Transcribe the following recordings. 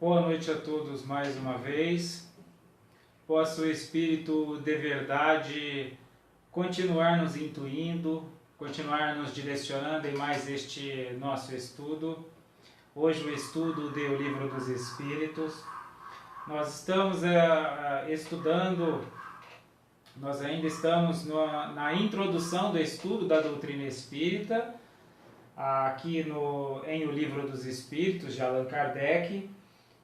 Boa noite a todos mais uma vez. Possa o Espírito de verdade continuar nos intuindo, continuar nos direcionando em mais este nosso estudo. Hoje o estudo do Livro dos Espíritos. Nós estamos estudando, nós ainda estamos na introdução do estudo da doutrina espírita, aqui em O Livro dos Espíritos, de Allan Kardec,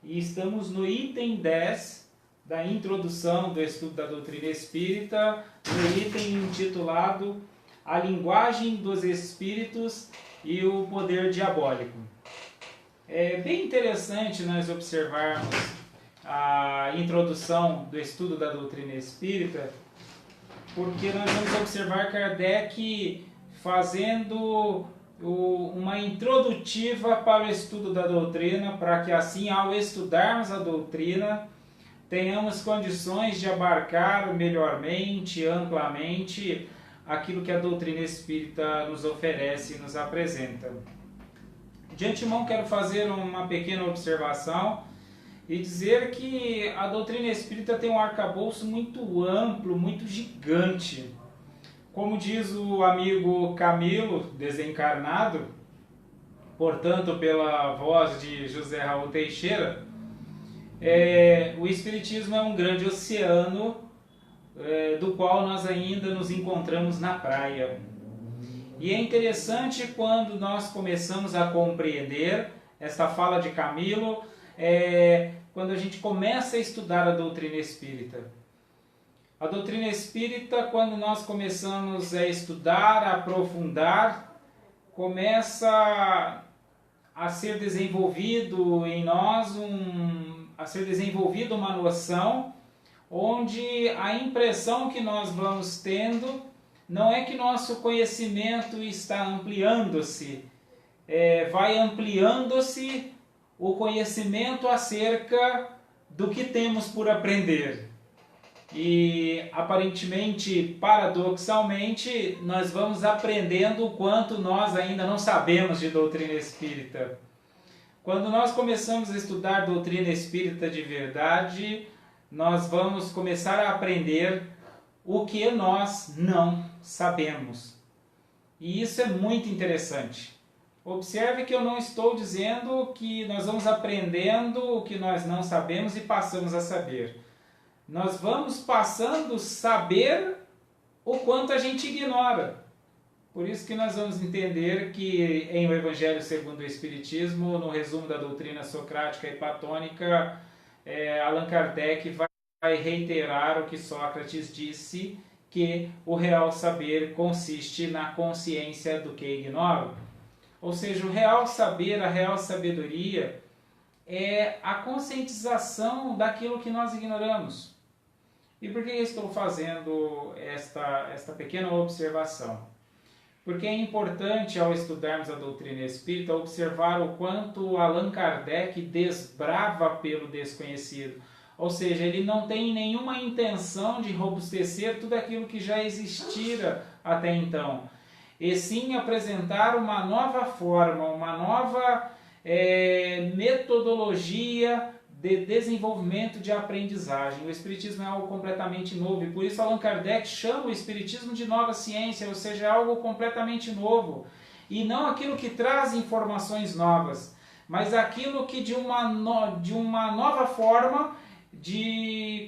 e estamos no item 10 da introdução do estudo da doutrina espírita, no item intitulado A Linguagem dos Espíritos e o Poder Diabólico. É bem interessante nós observarmos a introdução do estudo da doutrina espírita, porque nós vamos observar Kardec fazendo uma introdutiva para o estudo da doutrina, para que assim, ao estudarmos a doutrina, tenhamos condições de abarcar melhormente, amplamente, aquilo que a doutrina espírita nos oferece e nos apresenta. De antemão, quero fazer uma pequena observação e dizer que a doutrina espírita tem um arcabouço muito amplo, muito gigante. Como diz o amigo Camilo, desencarnado, portanto pela voz de José Raul Teixeira, o Espiritismo é um grande oceano do qual nós ainda nos encontramos na praia. E é interessante quando nós começamos a compreender esta fala de Camilo, quando a gente começa a estudar a doutrina espírita. A doutrina espírita, quando nós começamos a estudar, a aprofundar, começa a ser desenvolvido em nós uma noção onde a impressão que nós vamos tendo não é que nosso conhecimento está ampliando-se, vai ampliando-se o conhecimento acerca do que temos por aprender. E aparentemente, paradoxalmente, nós vamos aprendendo o quanto nós ainda não sabemos de doutrina espírita. Quando nós começamos a estudar doutrina espírita de verdade, nós vamos começar a aprender o que nós não sabemos. E isso é muito interessante. Observe que eu não estou dizendo que nós vamos aprendendo o que nós não sabemos e passamos a saber. Nós vamos passando a saber o quanto a gente ignora. Por isso que nós vamos entender que em O Evangelho segundo o Espiritismo, no resumo da doutrina socrática e platônica, Allan Kardec vai reiterar o que Sócrates disse, que o real saber consiste na consciência do que ignoro. Ou seja, o real saber, a real sabedoria é a conscientização daquilo que nós ignoramos. E por que estou fazendo esta pequena observação? Porque é importante, ao estudarmos a doutrina espírita, observar o quanto Allan Kardec desbrava pelo desconhecido. Ou seja, ele não tem nenhuma intenção de robustecer tudo aquilo que já existira até então. E sim apresentar uma nova forma, uma nova metodologia de desenvolvimento de aprendizagem. O Espiritismo é algo completamente novo e por isso Allan Kardec chama o Espiritismo de nova ciência, ou seja, é algo completamente novo. E não aquilo que traz informações novas, mas aquilo que de uma nova forma,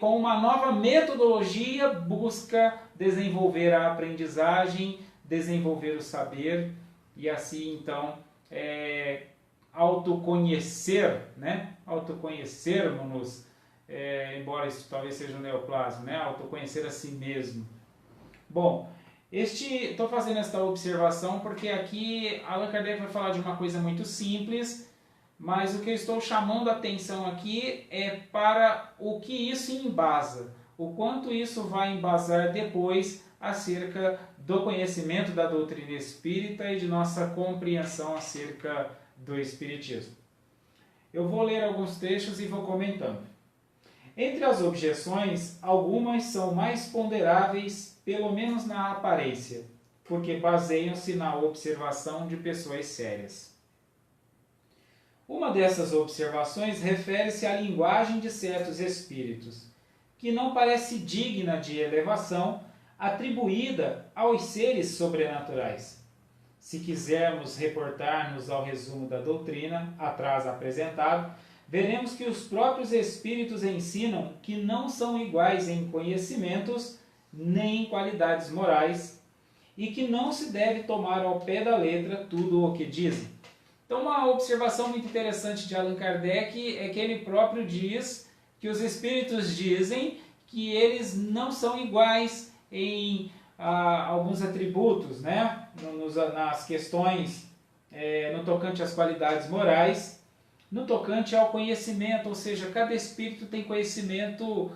com uma nova metodologia, busca desenvolver a aprendizagem, desenvolver o saber e assim então autoconhecer, né? Autoconhecermos-nos, embora isso talvez seja um neoplasmo, né? Autoconhecer a si mesmo. Bom, estou fazendo esta observação porque aqui Allan Kardec vai falar de uma coisa muito simples, mas o que eu estou chamando a atenção aqui é para o que isso embasa, o quanto isso vai embasar depois acerca do conhecimento da doutrina espírita e de nossa compreensão acerca do Espiritismo. Eu vou ler alguns trechos e vou comentando. Entre as objeções, algumas são mais ponderáveis, pelo menos na aparência, porque baseiam-se na observação de pessoas sérias. Uma dessas observações refere-se à linguagem de certos espíritos, que não parece digna de elevação atribuída aos seres sobrenaturais. Se quisermos reportar-nos ao resumo da doutrina, atrás apresentado, veremos que os próprios espíritos ensinam que não são iguais em conhecimentos nem em qualidades morais e que não se deve tomar ao pé da letra tudo o que dizem. Então, uma observação muito interessante de Allan Kardec é que ele próprio diz que os espíritos dizem que eles não são iguais em alguns atributos, né? Nas questões no tocante às qualidades morais, no tocante ao conhecimento, ou seja, cada espírito tem conhecimento,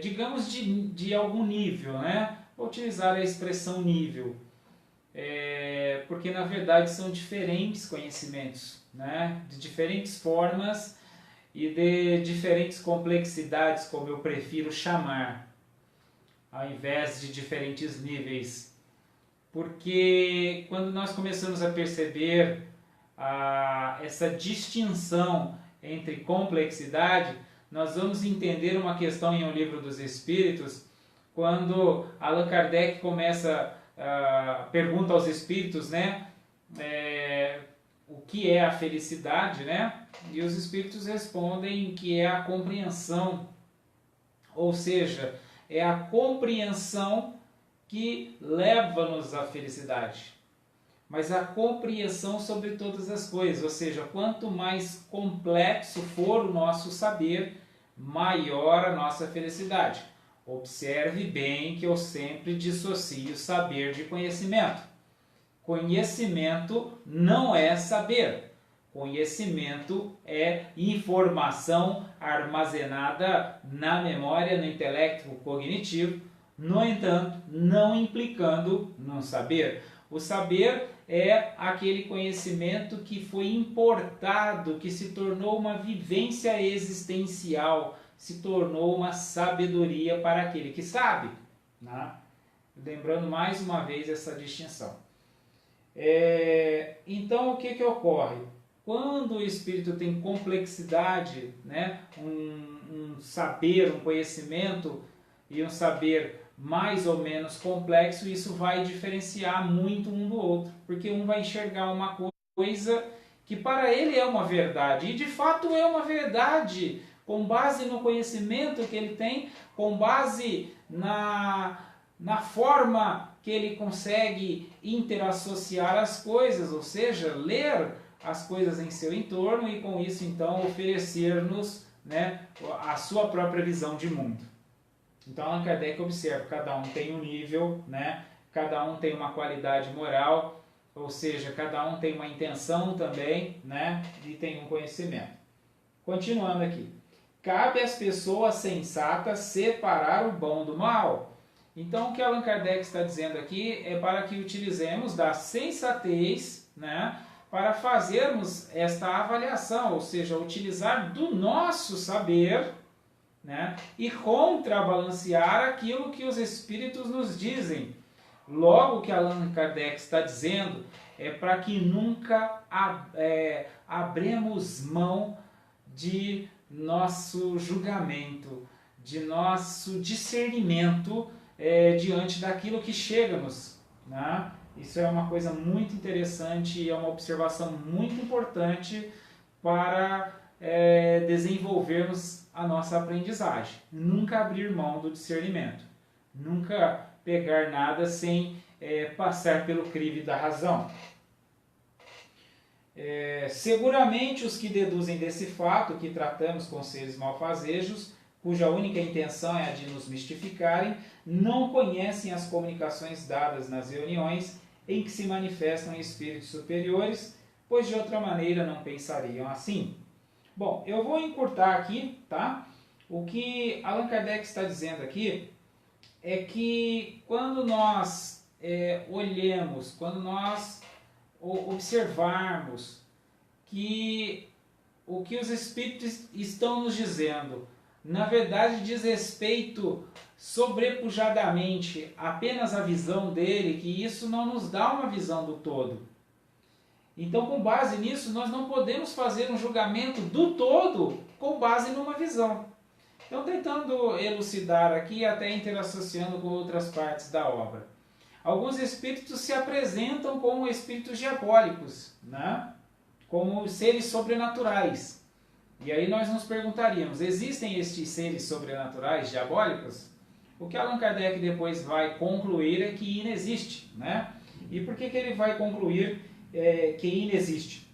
digamos, de algum nível, né? Vou utilizar a expressão nível, porque na verdade são diferentes conhecimentos, né? De diferentes formas e de diferentes complexidades, como eu prefiro chamar, ao invés de diferentes níveis. Porque quando nós começamos a perceber essa distinção entre complexidade, nós vamos entender uma questão em O Livro dos Espíritos, quando Allan Kardec pergunta aos espíritos, né, o que é a felicidade, né? E os espíritos respondem que é a compreensão, ou seja, é a compreensão que leva-nos à felicidade. Mas a compreensão sobre todas as coisas, ou seja, quanto mais complexo for o nosso saber, maior a nossa felicidade. Observe bem que eu sempre dissocio saber de conhecimento. Conhecimento não é saber. Conhecimento é informação armazenada na memória, no intelecto cognitivo, no entanto, não implicando no saber. O saber é aquele conhecimento que foi importado, que se tornou uma vivência existencial, se tornou uma sabedoria para aquele que sabe, né? Lembrando mais uma vez essa distinção. Então, o que ocorre? Quando o espírito tem complexidade, né, um saber, um conhecimento e um saber mais ou menos complexo, isso vai diferenciar muito um do outro, porque um vai enxergar uma coisa que para ele é uma verdade, e de fato é uma verdade, com base no conhecimento que ele tem, com base na forma que ele consegue interassociar as coisas, ou seja, ler as coisas em seu entorno e com isso então oferecer-nos, né, a sua própria visão de mundo. Então Allan Kardec observa, cada um tem um nível, né, cada um tem uma qualidade moral, ou seja, cada um tem uma intenção também, né, e tem um conhecimento. Continuando aqui. Cabe às pessoas sensatas separar o bom do mal. Então o que Allan Kardec está dizendo aqui é para que utilizemos da sensatez, né, para fazermos esta avaliação, ou seja, utilizar do nosso saber, né, e contrabalancear aquilo que os espíritos nos dizem. Logo, o que Allan Kardec está dizendo é para que nunca abremos mão de nosso julgamento, de nosso discernimento diante daquilo que chega-nos, né? Isso é uma coisa muito interessante e é uma observação muito importante para desenvolvermos a nossa aprendizagem. Nunca abrir mão do discernimento. Nunca pegar nada sem passar pelo crivo da razão. Seguramente os que deduzem desse fato que tratamos com seres malfazejos, cuja única intenção é a de nos mistificarem, não conhecem as comunicações dadas nas reuniões em que se manifestam espíritos superiores, pois de outra maneira não pensariam assim. Bom, eu vou encurtar aqui, tá? O que Allan Kardec está dizendo aqui é que quando nós olhemos, quando nós observarmos que o que os espíritos estão nos dizendo, na verdade diz respeito sobrepujadamente apenas à visão dele, que isso não nos dá uma visão do todo. Então, com base nisso, nós não podemos fazer um julgamento do todo com base numa visão. Então, tentando elucidar aqui, até interassociando com outras partes da obra. Alguns espíritos se apresentam como espíritos diabólicos, né? Como seres sobrenaturais. E aí nós nos perguntaríamos, existem estes seres sobrenaturais diabólicos? O que Allan Kardec depois vai concluir é que inexiste, né? E por que ele vai concluir que inexiste?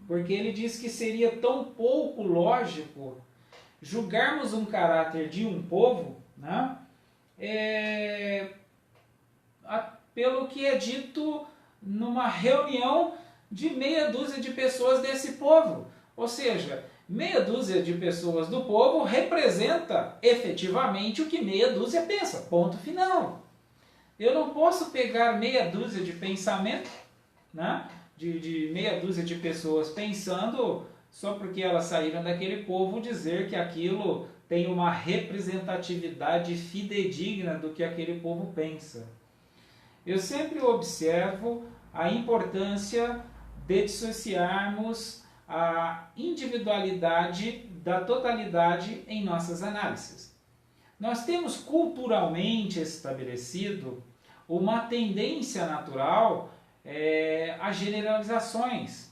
Porque ele diz que seria tão pouco lógico julgarmos um caráter de um povo, né? Pelo que é dito numa reunião de meia dúzia de pessoas desse povo. Ou seja, meia dúzia de pessoas do povo representa efetivamente o que meia dúzia pensa. Ponto final. Eu não posso pegar meia dúzia de pensamento, né, de meia dúzia de pessoas pensando, só porque elas saíram daquele povo, dizer que aquilo tem uma representatividade fidedigna do que aquele povo pensa. Eu sempre observo a importância de dissociarmos a individualidade da totalidade em nossas análises. Nós temos culturalmente estabelecido uma tendência natural a generalizações.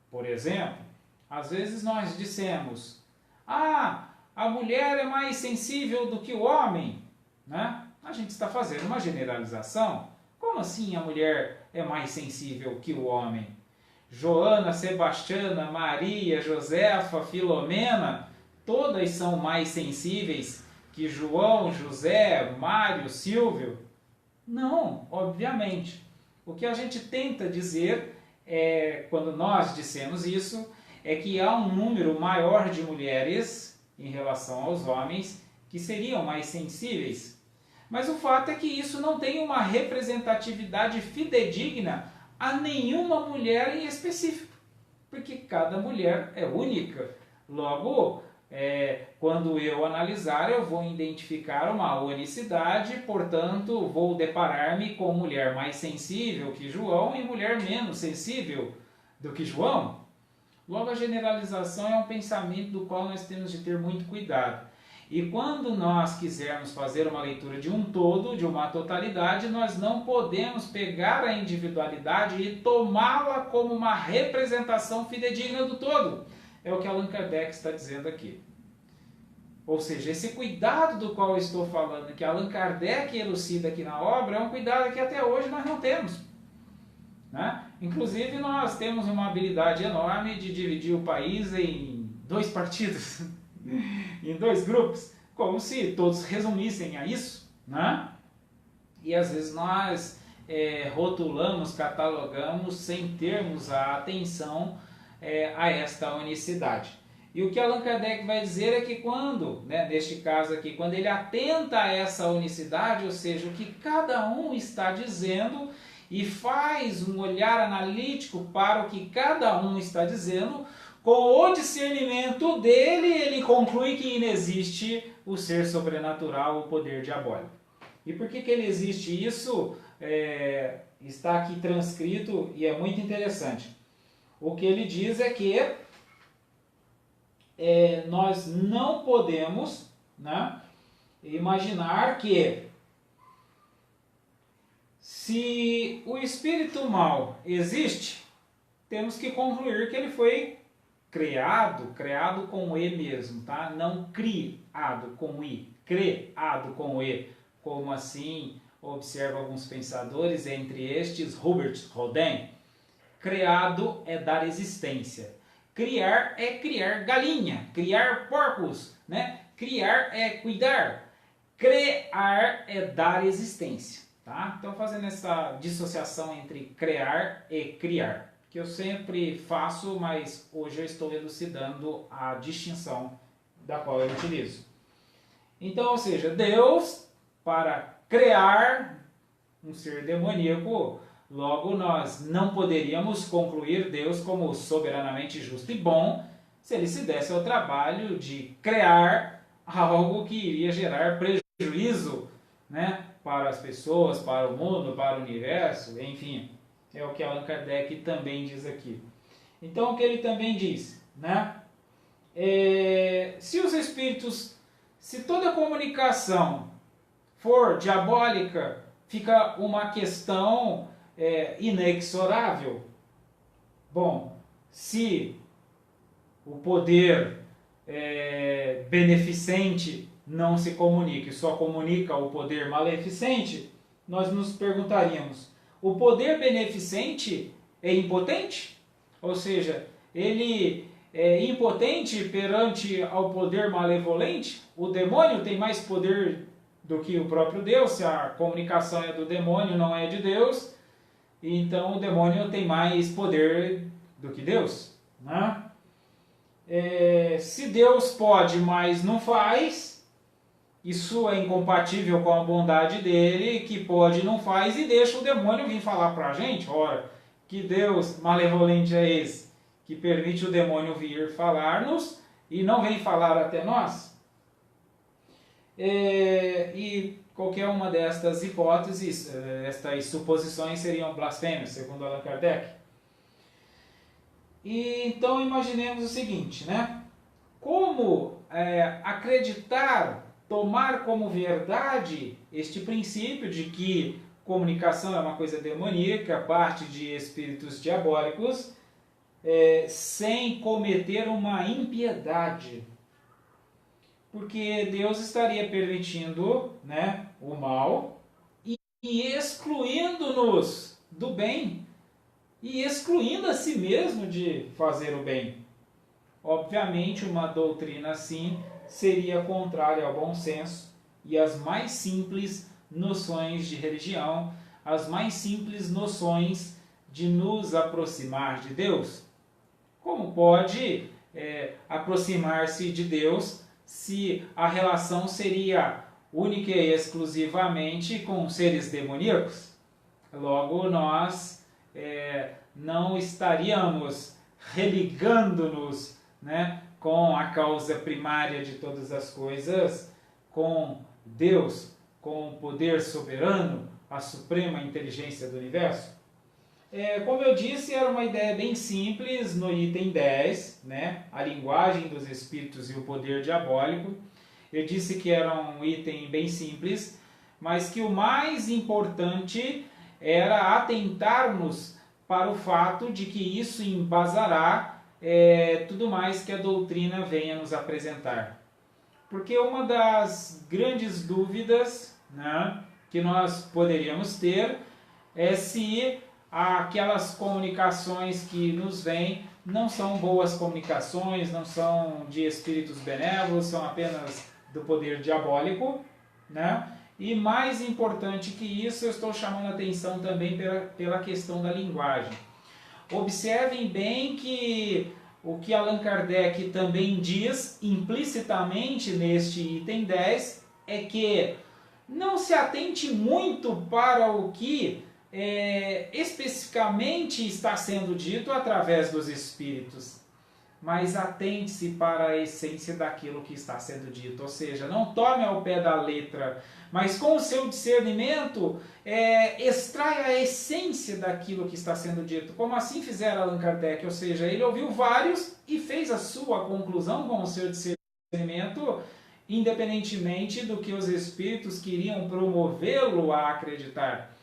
Por exemplo, às vezes nós dissemos, a mulher é mais sensível do que o homem, né? A gente está fazendo uma generalização. Como assim a mulher é mais sensível que o homem? Joana, Sebastiana, Maria, Josefa, Filomena, todas são mais sensíveis que João, José, Mário, Silvio? Não, obviamente. O que a gente tenta dizer, quando nós dissemos isso, é que há um número maior de mulheres em relação aos homens que seriam mais sensíveis. Mas o fato é que isso não tem uma representatividade fidedigna a nenhuma mulher em específico, porque cada mulher é única. Logo, quando eu analisar, eu vou identificar uma unicidade, portanto, vou deparar-me com mulher mais sensível que João e mulher menos sensível do que João. Logo, a generalização é um pensamento do qual nós temos de ter muito cuidado. E quando nós quisermos fazer uma leitura de um todo, de uma totalidade, nós não podemos pegar a individualidade e tomá-la como uma representação fidedigna do todo. É o que Allan Kardec está dizendo aqui. Ou seja, esse cuidado do qual eu estou falando, que Allan Kardec elucida aqui na obra, é um cuidado que até hoje nós não temos, né? Inclusive, nós temos uma habilidade enorme de dividir o país em dois partidos, em dois grupos, como se todos resumissem a isso, né? E às vezes nós rotulamos, catalogamos sem termos a atenção a esta unicidade. E o que Allan Kardec vai dizer é que quando, neste caso aqui, quando ele atenta a essa unicidade, ou seja, o que cada um está dizendo e faz um olhar analítico para o que cada um está dizendo, com o discernimento dele, ele conclui que inexiste o ser sobrenatural, o poder diabólico. E por que ele existe? Isso está aqui transcrito e é muito interessante. O que ele diz é que nós não podemos, né, imaginar que se o espírito mal existe, temos que concluir que ele foi criado com E mesmo, tá? Não criado com I, criado com E. Como assim observa alguns pensadores, entre estes Robert Rodin. Criado é dar existência. Criar é criar galinha, criar porcos, né? Criar é cuidar. Criar é dar existência, tá? Então, fazendo essa dissociação entre criar e criar, que eu sempre faço, mas hoje eu estou elucidando a distinção da qual eu utilizo. Então, ou seja, Deus, para criar um ser demoníaco, logo nós não poderíamos concluir Deus como soberanamente justo e bom se ele se desse ao trabalho de criar algo que iria gerar prejuízo, né, para as pessoas, para o mundo, para o universo, enfim. É o que Allan Kardec também diz aqui. Então, o que ele também diz, né? Se os espíritos, se toda comunicação for diabólica, fica uma questão inexorável. Bom, se o poder beneficente não se comunica e só comunica o poder maleficente, nós nos perguntaríamos, o poder beneficente é impotente? Ou seja, ele é impotente perante ao poder malevolente? O demônio tem mais poder do que o próprio Deus, se a comunicação é do demônio, não é de Deus, então o demônio tem mais poder do que Deus, né? Se Deus pode, mas não faz, isso é incompatível com a bondade dele, que pode e não faz, e deixa o demônio vir falar pra gente. Ora, que Deus malevolente é esse, que permite o demônio vir falar-nos e não vem falar até nós? E qualquer uma destas hipóteses, estas suposições seriam blasfêmias, segundo Allan Kardec. E então imaginemos o seguinte, né? Como acreditar, tomar como verdade este princípio de que comunicação é uma coisa demoníaca, parte de espíritos diabólicos, sem cometer uma impiedade? Porque Deus estaria permitindo, né, o mal e excluindo-nos do bem e excluindo a si mesmo de fazer o bem. Obviamente, uma doutrina assim seria contrária ao bom senso e às mais simples noções de religião, as mais simples noções de nos aproximar de Deus. Como pode aproximar-se de Deus se a relação seria única e exclusivamente com seres demoníacos? Logo, nós não estaríamos religando-nos, né, com a causa primária de todas as coisas, com Deus, com o poder soberano, a suprema inteligência do universo. Como eu disse, era uma ideia bem simples no item 10, né, a linguagem dos espíritos e o poder diabólico. Eu disse que era um item bem simples, mas que o mais importante era atentarmos para o fato de que isso embasará tudo mais que a doutrina venha nos apresentar. Porque uma das grandes dúvidas, né, que nós poderíamos ter é se aquelas comunicações que nos vêm não são boas comunicações, não são de espíritos benévolos, são apenas do poder diabólico, né? E mais importante que isso, eu estou chamando a atenção também pela questão da linguagem. Observem bem que o que Allan Kardec também diz implicitamente neste item 10 é que não se atente muito para o que especificamente está sendo dito através dos espíritos, mas atente-se para a essência daquilo que está sendo dito, ou seja, não tome ao pé da letra, mas com o seu discernimento extraia a essência daquilo que está sendo dito, como assim fizera Allan Kardec, ou seja, ele ouviu vários e fez a sua conclusão com o seu discernimento, independentemente do que os espíritos queriam promovê-lo a acreditar.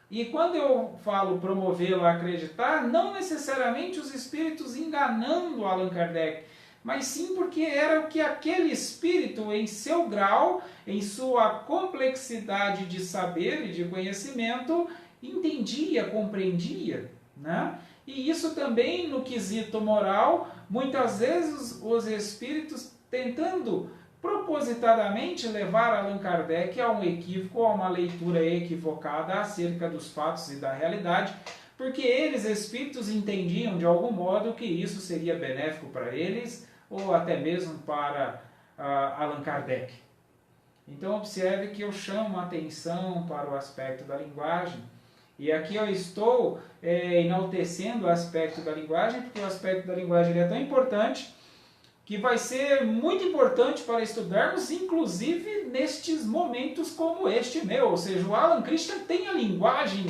E quando eu falo promovê-lo a acreditar, não necessariamente os espíritos enganando Allan Kardec, mas sim porque era o que aquele espírito, em seu grau, em sua complexidade de saber e de conhecimento, entendia, compreendia, né? E isso também no quesito moral, muitas vezes os espíritos tentando propositadamente levar Allan Kardec a um equívoco, a uma leitura equivocada acerca dos fatos e da realidade, porque eles, espíritos, entendiam de algum modo que isso seria benéfico para eles, ou até mesmo para Allan Kardec. Então observe que eu chamo a atenção para o aspecto da linguagem, e aqui eu estou enaltecendo o aspecto da linguagem, porque o aspecto da linguagem é tão importante, que vai ser muito importante para estudarmos, inclusive nestes momentos como este meu. Ou seja, o Alan Christian tem a linguagem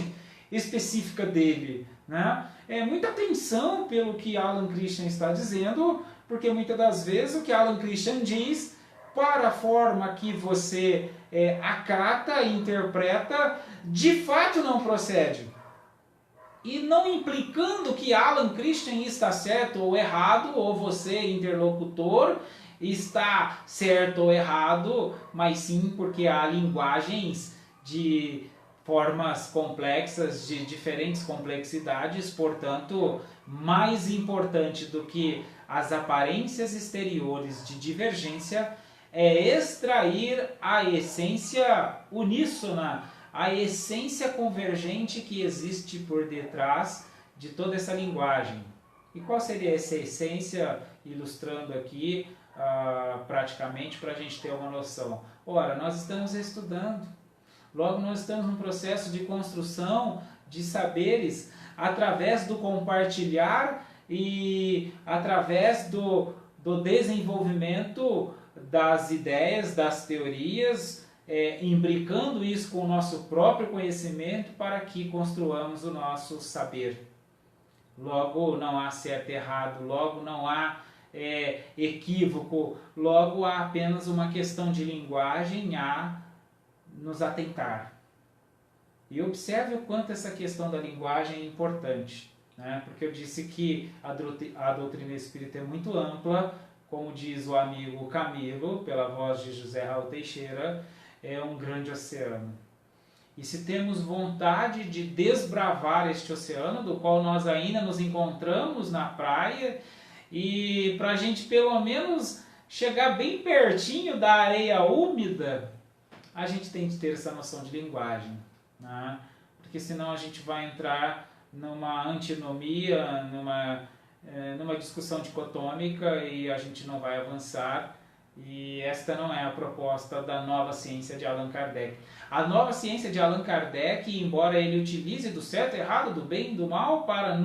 específica dele, né? Muita atenção pelo que Alan Christian está dizendo, porque muitas das vezes o que Alan Christian diz, para a forma que você acata e interpreta, de fato não procede. E não implicando que Alan Christian está certo ou errado, ou você, interlocutor, está certo ou errado, mas sim porque há linguagens de formas complexas, de diferentes complexidades, portanto, mais importante do que as aparências exteriores de divergência é extrair a essência uníssona, a essência convergente que existe por detrás de toda essa linguagem. E qual seria essa essência, ilustrando aqui praticamente para a gente ter uma noção? Ora, nós estamos estudando, logo nós estamos num processo de construção de saberes através do compartilhar e através do desenvolvimento das ideias, das teorias, imbricando isso com o nosso próprio conhecimento para que construamos o nosso saber. Logo não há certo e errado, logo não há equívoco, logo há apenas uma questão de linguagem a nos atentar. E observe o quanto essa questão da linguagem é importante, né? Porque eu disse que a doutrina espírita é muito ampla, como diz o amigo Camilo, pela voz de José Raul Teixeira, é um grande oceano. E se temos vontade de desbravar este oceano, do qual nós ainda nos encontramos na praia, e para a gente pelo menos chegar bem pertinho da areia úmida, a gente tem que ter essa noção de linguagem, né? Porque senão a gente vai entrar numa antinomia, numa discussão dicotômica e a gente não vai avançar. E esta não é a proposta da nova ciência de Allan Kardec. A nova ciência de Allan Kardec, embora ele utilize do certo, errado, do bem e do mal para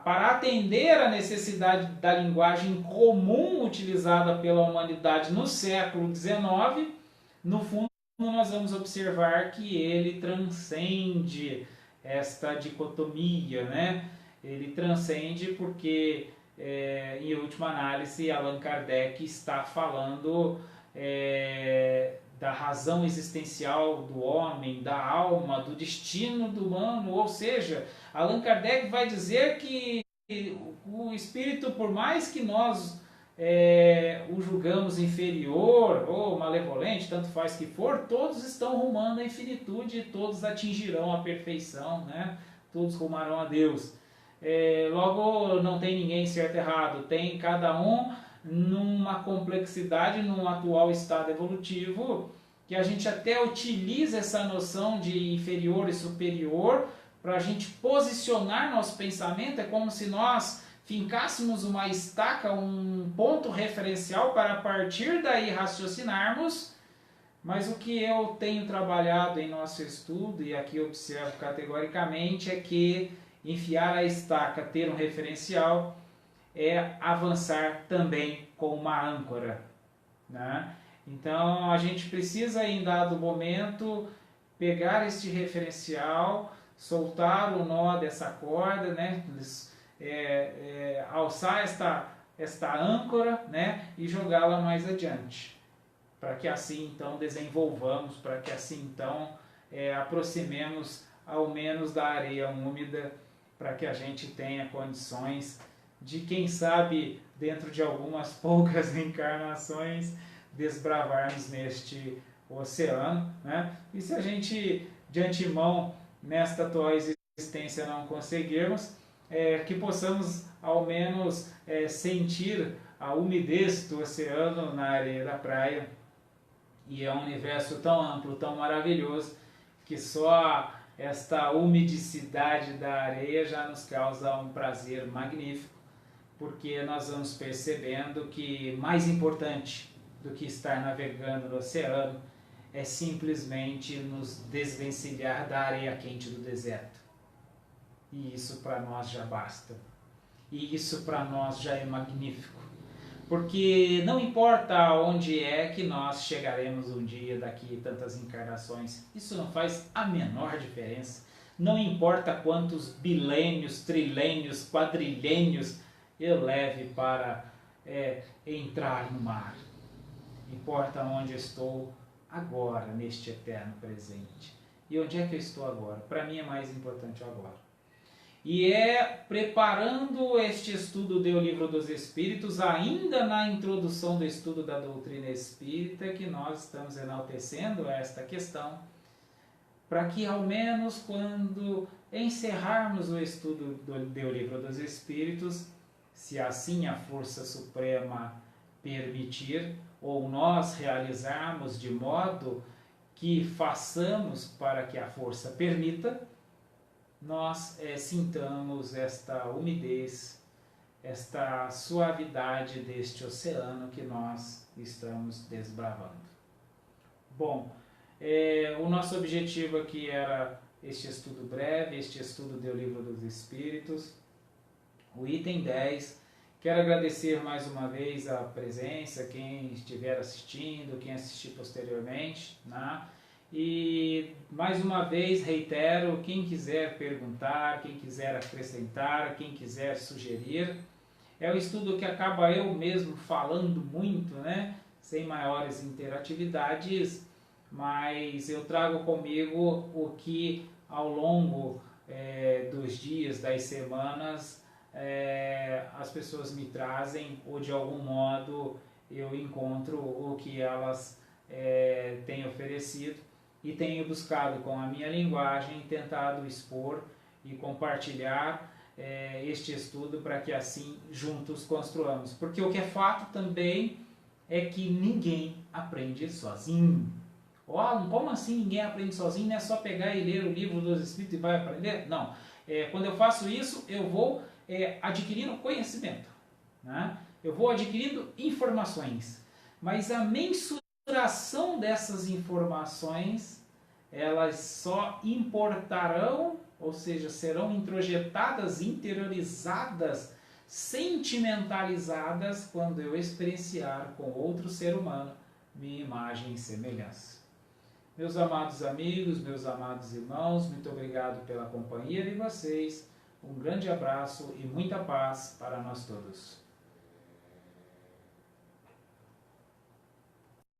para atender a necessidade da linguagem comum utilizada pela humanidade no século XIX, no fundo nós vamos observar que ele transcende esta dicotomia, né? Ele transcende porque em última análise, Allan Kardec está falando da razão existencial do homem, da alma, do destino do humano, ou seja, Allan Kardec vai dizer que o espírito, por mais que nós o julgamos inferior ou malevolente, tanto faz que for, todos estão rumando à infinitude e todos atingirão a perfeição, né? Todos rumarão a Deus. Logo, não tem ninguém certo e errado, tem cada um numa complexidade, num atual estado evolutivo, que a gente até utiliza essa noção de inferior e superior para a gente posicionar nosso pensamento. É como se nós fincássemos uma estaca, um ponto referencial para a partir daí raciocinarmos. Mas o que eu tenho trabalhado em nosso estudo, e aqui observo categoricamente, é que enfiar a estaca, ter um referencial, é avançar também com uma âncora, né? Então a gente precisa em dado momento pegar este referencial, soltar o nó dessa corda, né? Alçar esta âncora, né? E jogá-la mais adiante, para que assim então desenvolvamos, para que assim então aproximemos ao menos da areia úmida, para que a gente tenha condições de, quem sabe, dentro de algumas poucas encarnações, desbravarmos neste oceano, né? E se a gente, de antemão, nesta atual existência não conseguirmos, que possamos, ao menos, sentir a umidez do oceano na areia da praia. E é um universo tão amplo, tão maravilhoso, que só esta umidicidade da areia já nos causa um prazer magnífico, porque nós vamos percebendo que mais importante do que estar navegando no oceano é simplesmente nos desvencilhar da areia quente do deserto. E isso para nós já basta. E isso para nós já é magnífico. Porque não importa onde é que nós chegaremos um dia daqui tantas encarnações, isso não faz a menor diferença. Não importa quantos bilênios, trilênios, quadrilênios eu leve para entrar no mar. Importa onde eu estou agora, neste eterno presente. E onde é que eu estou agora? Para mim é mais importante agora. E é preparando este estudo do Livro dos Espíritos, ainda na introdução do estudo da doutrina espírita, que nós estamos enaltecendo esta questão, para que ao menos quando encerrarmos o estudo do Livro dos Espíritos, se assim a Força Suprema permitir, ou nós realizarmos de modo que façamos para que a força permita, nós sintamos esta umidez, esta suavidade deste oceano que nós estamos desbravando. Bom, o nosso objetivo aqui era este estudo breve, este estudo do Livro dos Espíritos, o item 10. Quero agradecer mais uma vez a presença, quem estiver assistindo, quem assistir posteriormente, né? E mais uma vez reitero, quem quiser perguntar, quem quiser acrescentar, quem quiser sugerir, é um estudo que acaba eu mesmo falando muito, né? Sem maiores interatividades, mas eu trago comigo o que ao longo dos dias, das semanas, as pessoas me trazem, ou de algum modo eu encontro o que elas têm oferecido, e tenho buscado com a minha linguagem, tentado expor e compartilhar este estudo para que assim juntos construamos. Porque o que é fato também é que ninguém aprende sozinho. Como assim ninguém aprende sozinho? Não é só pegar e ler o Livro dos Espíritos e vai aprender? Não. Quando eu faço isso, eu vou adquirindo conhecimento, né? Eu vou adquirindo informações. Mas a mensuração dessas informações, elas só importarão, ou seja, serão introjetadas, interiorizadas, sentimentalizadas quando eu experienciar com outro ser humano minha imagem e semelhança. Meus amados amigos, meus amados irmãos, muito obrigado pela companhia de vocês. Um grande abraço e muita paz para nós todos.